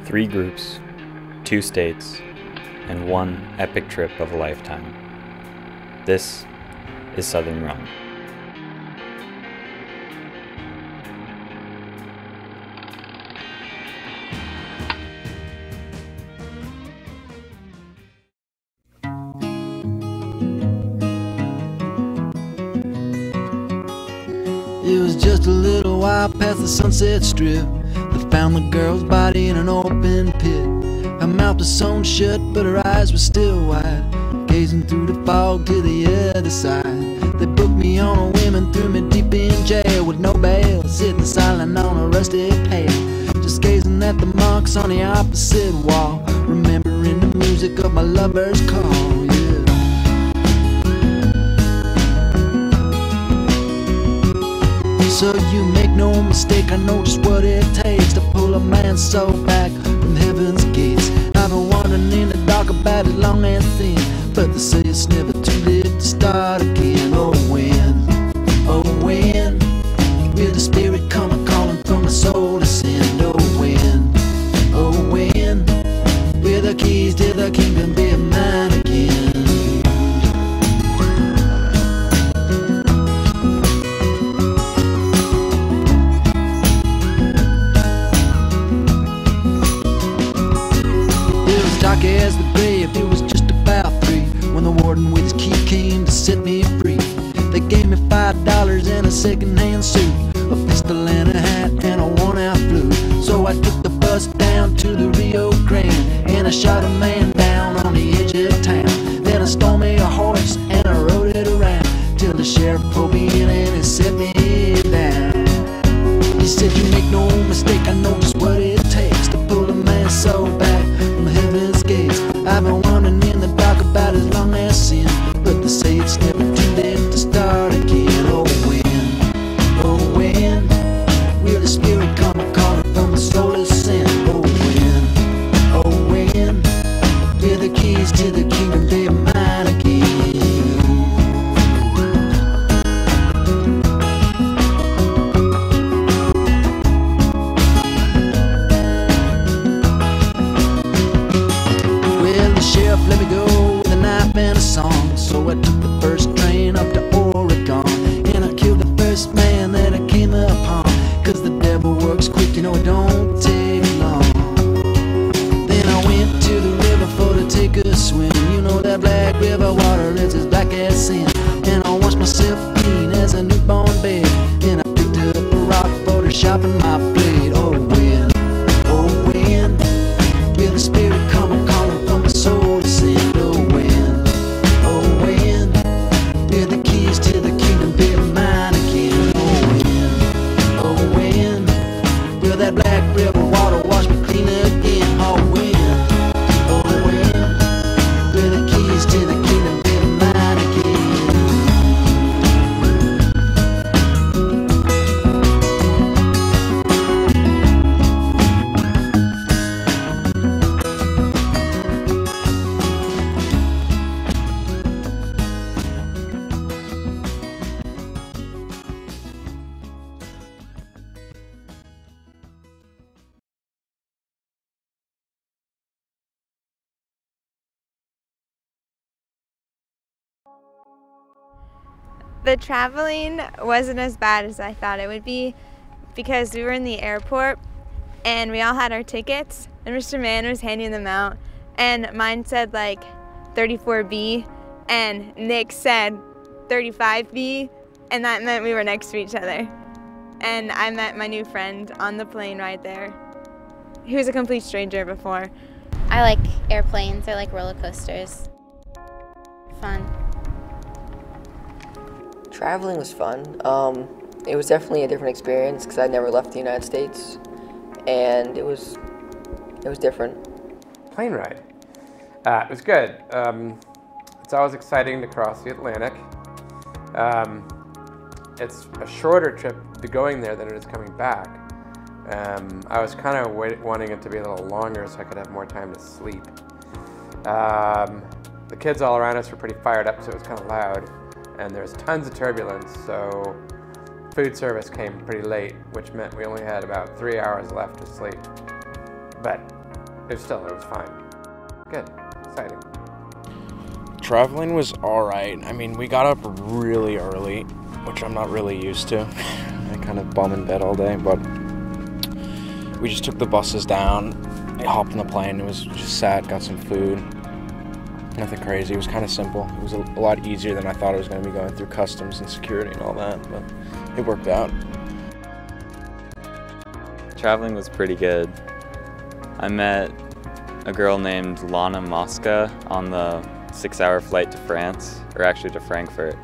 3 groups, 2 states, and 1 epic trip of a lifetime. This is Southern Run. It was just a little while past the Sunset Strip. They found the girl's body in an open pit. Her mouth was sewn shut, but her eyes were still wide, gazing through the fog to the other side. They booked me on a whim and threw me deep in jail with no bail, sitting silent on a rusty pail, just gazing at the marks on the opposite wall, remembering the music of my lover's call. Yeah. So you make no mistake, I know just what it takes to pull a man's soul back from heaven's gates. I've been wandering in the dark about it long and thin, but they say it's never too late to start again. Oh when will the spirit come a-calling from my soul to send? Oh when will the keys to the kingdom be mine again? Dark as the grave, it was just about 3 when the warden with his key came to set me free. They gave me $5 and a second-hand suit, a pistol and a hat and a worn-out flute. So I took the bus down to the Rio Grande and I shot a man down on the edge of town. Then I stole me a horse and I rode it around till the sheriff pulled me in and he set me down. He said, you make no mistake, I know just what it takes to pull a man's soul back from heaven's gates. I've been wandering in the dark about as long as sin, but they say it's never too late to start again. Oh when will the spirit come a-calling from the soul of sin? Oh when will the keys to the kingdom be mine again? Let me go with a knife and a song. So I took the first train up to Oregon, and I killed the first man that I came upon, 'cause the devil works quick, you know it don't take long. Then I went to the river for to take a swim. You know that black river water is as black as sin. And I washed myself clean as a newborn babe. Then I picked up a rock for to sharpen my blade. Oh when will the spirit come a-calling from my soul to send? Oh when will the keys to the kingdom be mine again? Oh when will that black river water wash me clean again? Oh when will the keys to the kingdom be mine again? The traveling wasn't as bad as I thought it would be, because we were in the airport and we all had our tickets and Mr. Mann was handing them out, and mine said like 34B and Nick said 35B, and that meant we were next to each other. And I met my new friend on the plane right there. He was a complete stranger before. I like airplanes, I like roller coasters. Fun. Traveling was fun. It was definitely a different experience because I'd never left the United States, and it was different. Plane ride. It was good. It's always exciting to cross the Atlantic. It's a shorter trip to going there than it is coming back. I was kind of wanting it to be a little longer so I could have more time to sleep. The kids all around us were pretty fired up, so it was kind of loud. And there's tons of turbulence, so food service came pretty late, which meant we only had about 3 hours left to sleep. But it was fine. Good, exciting. Traveling was alright. I mean, we got up really early, which I'm not really used to. I kind of bum in bed all day, but we just took the buses down. I hopped on the plane. It was just sat, got some food. Nothing crazy. It was kind of simple. It was a lot easier than I thought it was going to be going through customs and security and all that, but it worked out. Traveling was pretty good. I met a girl named Lana Mosca on the 6-hour flight to France, or actually to Frankfurt,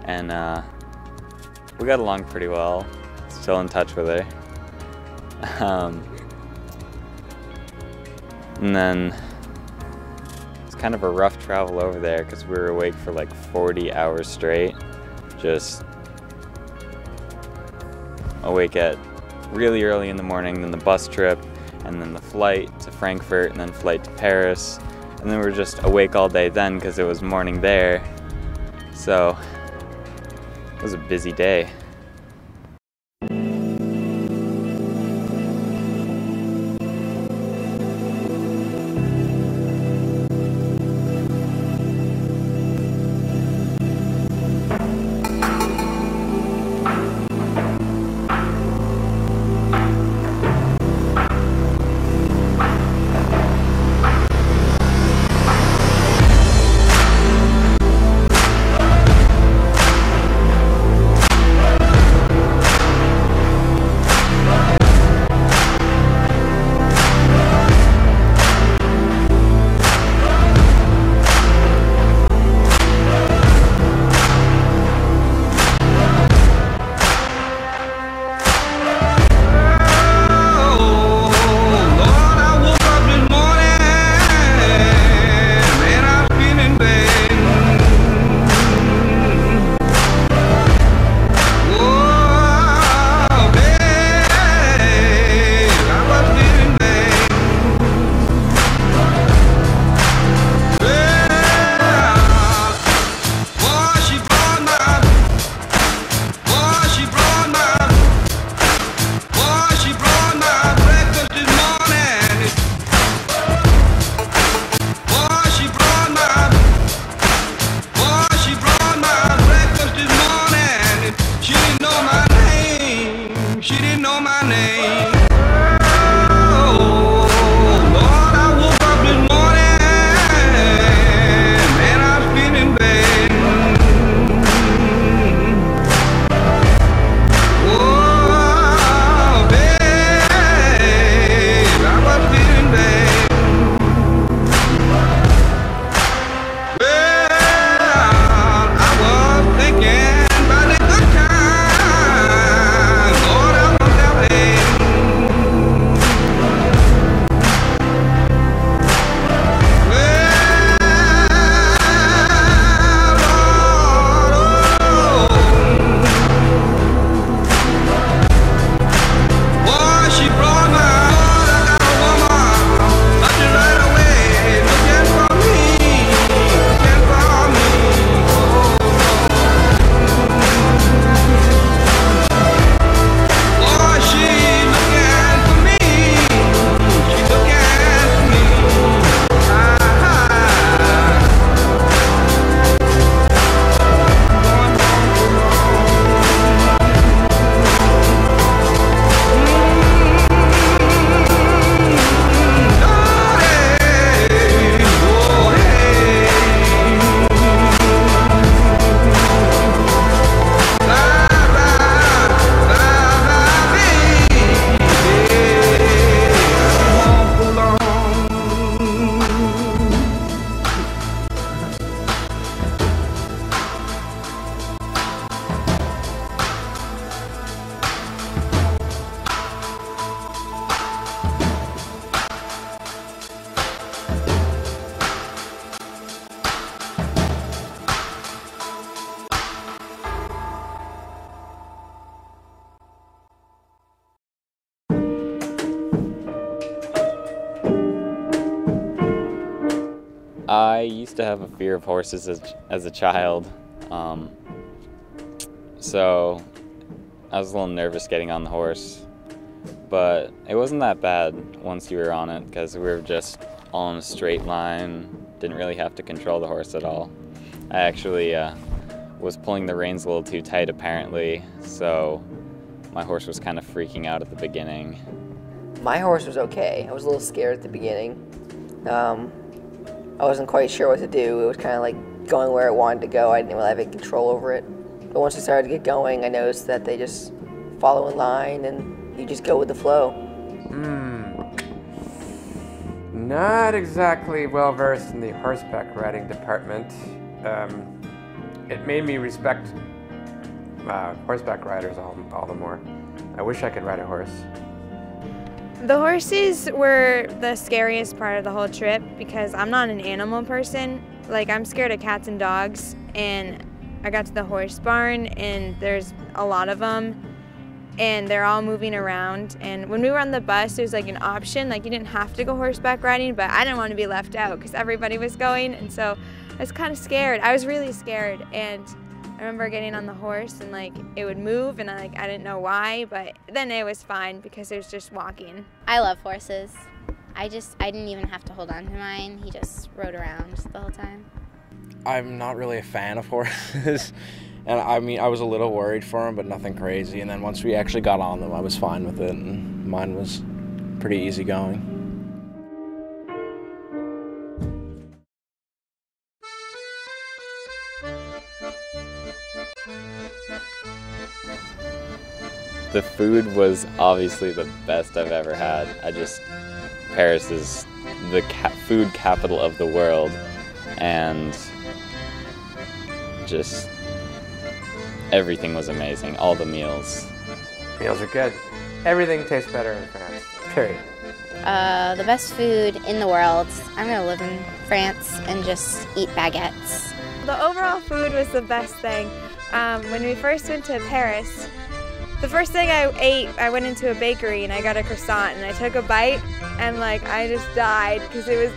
and we got along pretty well. Still in touch with her. And then it's kind of a rough travel over there because we were awake for like 40 hours straight, just awake at really early in the morning, then the bus trip, and then the flight to Frankfurt, and then flight to Paris, and then we were just awake all day then because it was morning there. So it was a busy day. I used to have a fear of horses as a child, so I was a little nervous getting on the horse. but it wasn't that bad once you were on it because we were just all in a straight line, didn't really have to control the horse at all. I actually was pulling the reins a little too tight apparently, so my horse was kind of freaking out at the beginning. My horse was okay. I was a little scared at the beginning. I wasn't quite sure what to do. It was kind of like going where it wanted to go. I didn't really have any control over it. But once we started to get going, I noticed that they just follow in line and you just go with the flow. Not exactly well versed in the horseback riding department. It made me respect horseback riders all the more. I wish I could ride a horse. The horses were the scariest part of the whole trip because I'm not an animal person. Like, I'm scared of cats and dogs, and I got to the horse barn and there's a lot of them and they're all moving around. And when we were on the bus, there was like an option, like you didn't have to go horseback riding, but I didn't want to be left out because everybody was going, and so I was kind of scared. I was really scared, and I remember getting on the horse and like it would move and I didn't know why, but then it was fine because it was just walking. I love horses. I didn't even have to hold on to mine. He just rode around the whole time. I'm not really a fan of horses. And I mean, I was a little worried for him, but nothing crazy. And then once we actually got on them, I was fine with it, and mine was pretty easygoing. The food was obviously the best I've ever had. Paris is the food capital of the world, and just everything was amazing, all the meals. Meals are good. Everything tastes better in France, period. The best food in the world. I'm gonna live in France and just eat baguettes. The overall food was the best thing. When we first went to Paris, the first thing I ate, I went into a bakery and I got a croissant and I took a bite and I just died because it was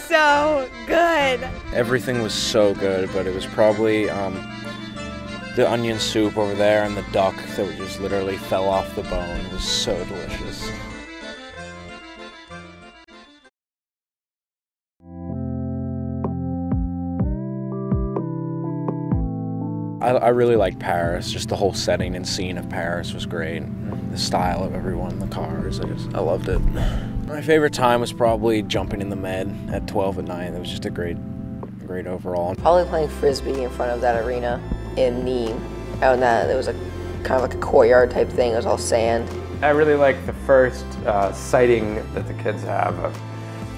so good. Everything was so good, but it was probably the onion soup over there and the duck that just literally fell off the bone. It was so delicious. I really liked Paris. Just the whole setting and scene of Paris was great. The style of everyone in the cars, I loved it. My favorite time was probably jumping in the med at 12 at night. It was just a great overall. Probably playing Frisbee in front of that arena in Nimes. Out in that, it was kind of like a courtyard type thing. It was all sand. I really like the first sighting that the kids have of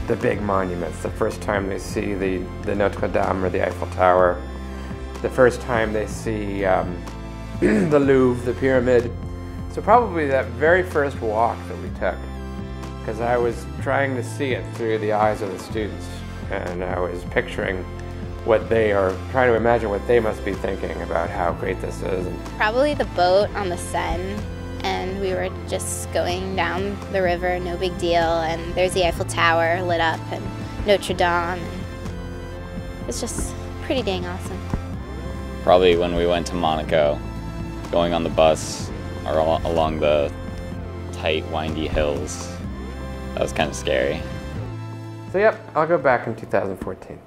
the big monuments. The first time they see the Notre Dame or the Eiffel Tower. The first time they see the Louvre, the pyramid. So probably that very first walk that we took, because I was trying to see it through the eyes of the students, and I was picturing what they are, trying to imagine what they must be thinking about how great this is. Probably the boat on the Seine, and we were just going down the river, no big deal, and there's the Eiffel Tower lit up and Notre Dame. It's just pretty dang awesome. Probably when we went to Monaco, going on the bus or along the tight, windy hills. That was kind of scary. So yep, I'll go back in 2014.